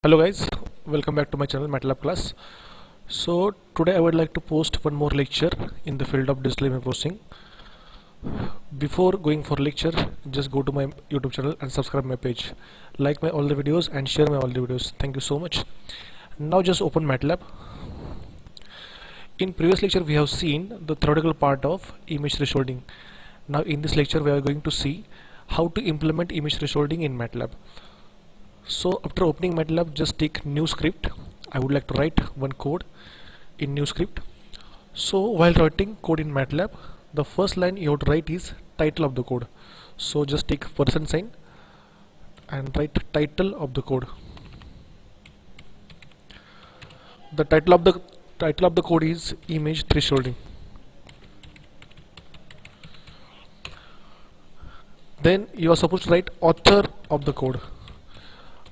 Hello guys, welcome back to my channel MATLAB class. So today I would like to post one more lecture in the field of digital image processing. Before going for lecture, just go to my YouTube channel and subscribe my page. Like my all the videos and share my all the videos. Thank you so much. Now just open MATLAB. In previous lecture we have seen the theoretical part of image thresholding. Now in this lecture we are going to see how to implement image thresholding in MATLAB. So after opening MATLAB, just take new script. I would like to write one code in new script. So while writing code in MATLAB, the first line you have to write is title of the code. So just take %sign and write title of the code. The title of the code is image thresholding. Then you are supposed to write author of the code.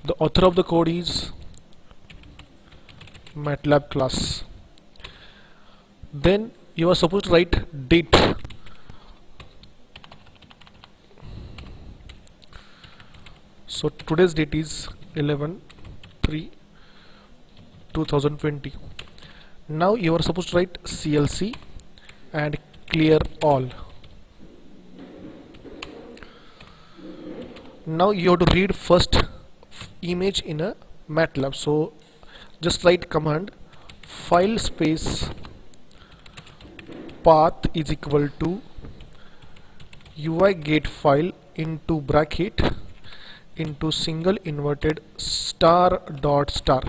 The author of the code is MATLAB class. Then you are supposed to write date. So today's date is 11/3/2020. Now you are supposed to write CLC and clear all. Now you have to read first image in a MATLAB. So just write command file space path is equal to UI get file into bracket into single inverted star dot star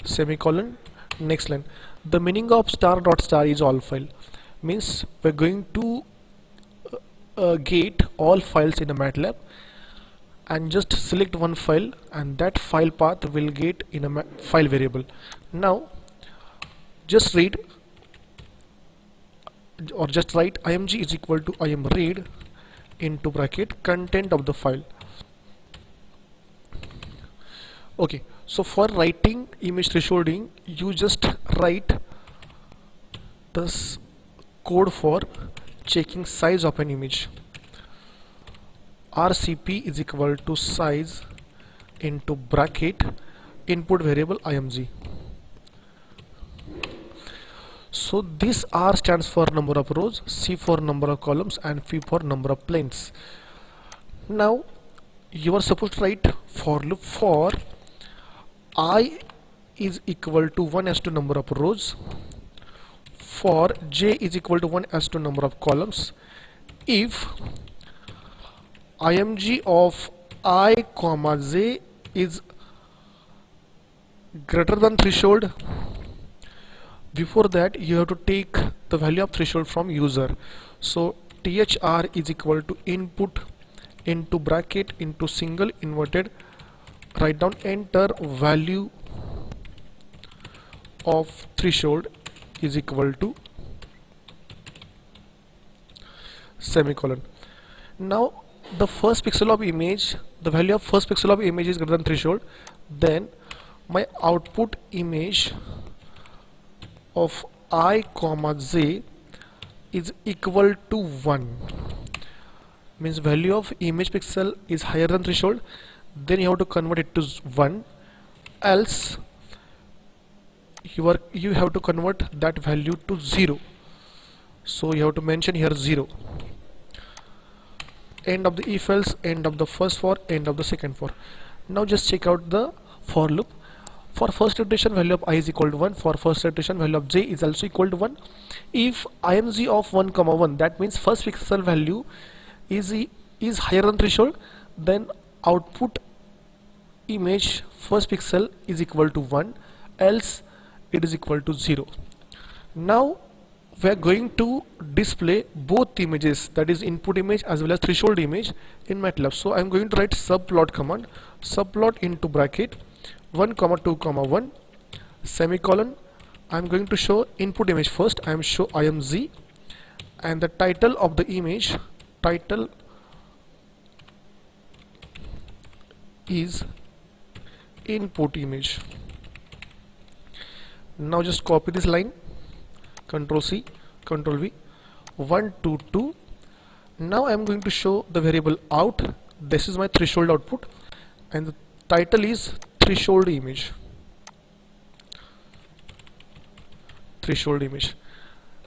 semicolon next line. The meaning of star dot star is all file, means we're going to get all files in a MATLAB and just select one file, and that file path will get in a file variable. Now just read or just write img is equal to imread into bracket content of the file. Okay, so for writing image thresholding, you just write this code for checking size of an image. RCP is equal to size into bracket input variable img. So this R stands for number of rows, C for number of columns, and P for number of planes. Now you are supposed to write for loop for I is equal to 1 as to number of rows, for j is equal to 1 as to number of columns, if img of I comma j is greater than threshold. Before that you have to take the value of threshold from user. So thr is equal to input into bracket into single inverted, write down enter value of threshold is equal to semicolon. Now the first pixel of image, the value of first pixel of image is greater than threshold, then my output image of I comma j is equal to 1, means value of image pixel is higher than threshold, then you have to convert it to 1, else you have to convert that value to 0. So you have to mention here 0. End of the if else, end of the first for, end of the second for. Now just check out the for loop. For first iteration value of I is equal to 1, for first iteration value of j is also equal to 1. If img of 1 comma 1, that means first pixel value is higher than threshold, then output image first pixel is equal to 1, else it is equal to 0. Now we are going to display both images, that is input image as well as threshold image, in MATLAB. So I am going to write subplot command, subplot into bracket 1 comma 2 comma 1 semicolon. I am going to show input image first. I am show img, and the title of the image, title is input image. Now just copy this line, Ctrl C, Ctrl V, 1 2 2. Now I am going to show the variable out. This is my threshold output, and the title is threshold image. threshold image.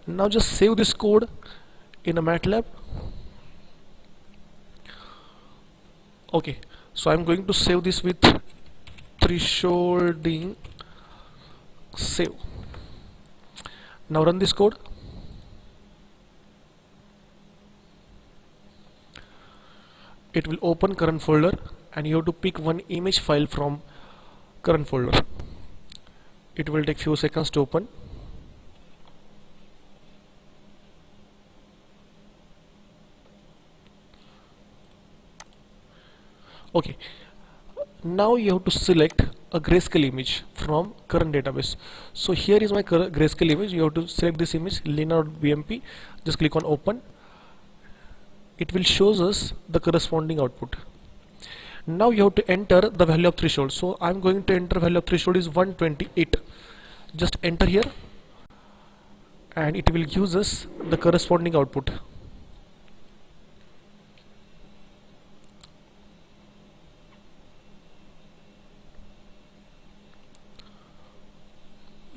Now just save this code in a MATLAB. Okay, so I'm going to save this with thresholding save. Now run this code. It will open current folder and you have to pick one image file from current folder. It will take few seconds to open. Okay, now you have to select a grayscale image from current database. So here is my grayscale image. You have to select this image, lena.bmp. Just click on open. It will shows us the corresponding output. Now you have to enter the value of threshold. So I'm going to enter value of threshold is 128. Just enter here and it will give us the corresponding output.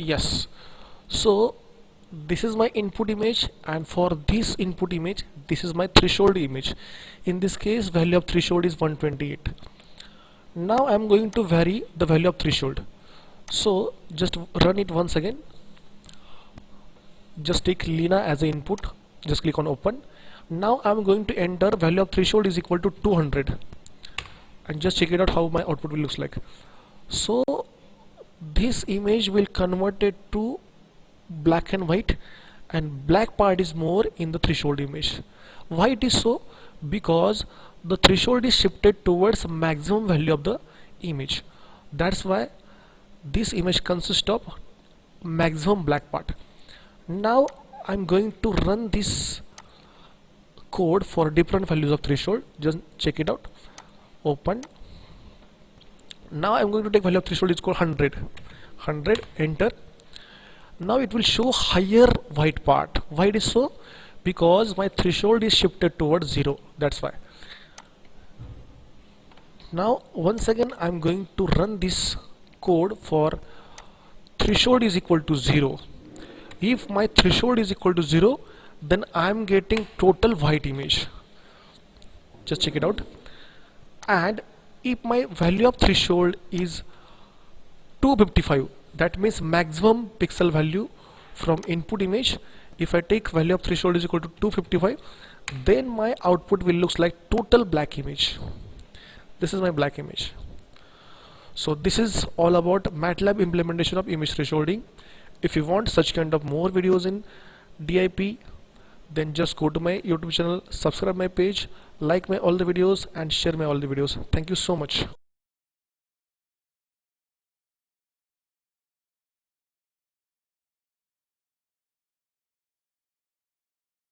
Yes, so this is my input image, and for this input image this is my threshold image. In this case value of threshold is 128. Now I'm going to vary the value of threshold. So just run it once again. Just take Lena as an input. Just click on open. Now I'm going to enter value of threshold is equal to 200 and just check it out how my output will looks like. So this image will convert it to black and white, and black part is more in the threshold image. Why it is so? Because the threshold is shifted towards maximum value of the image. That's why this image consists of maximum black part. Now I'm going to run this code for different values of threshold. Just check it out. Open. Now I'm going to take value of threshold is called 100. Enter. Now it will show higher white part. Why it is so? Because my threshold is shifted towards 0. That's why. Now once again I'm going to run this code for threshold is equal to 0. If my threshold is equal to 0, then I'm getting total white image. Just check it out. And if my value of threshold is 255, that means maximum pixel value from input image. If I take value of threshold is equal to 255, then my output will looks like total black image. This is my black image. So this is all about MATLAB implementation of image thresholding. If you want such kind of more videos in DIP, then just go to my YouTube channel, subscribe my page, like my all the videos and share my all the videos. Thank you so much.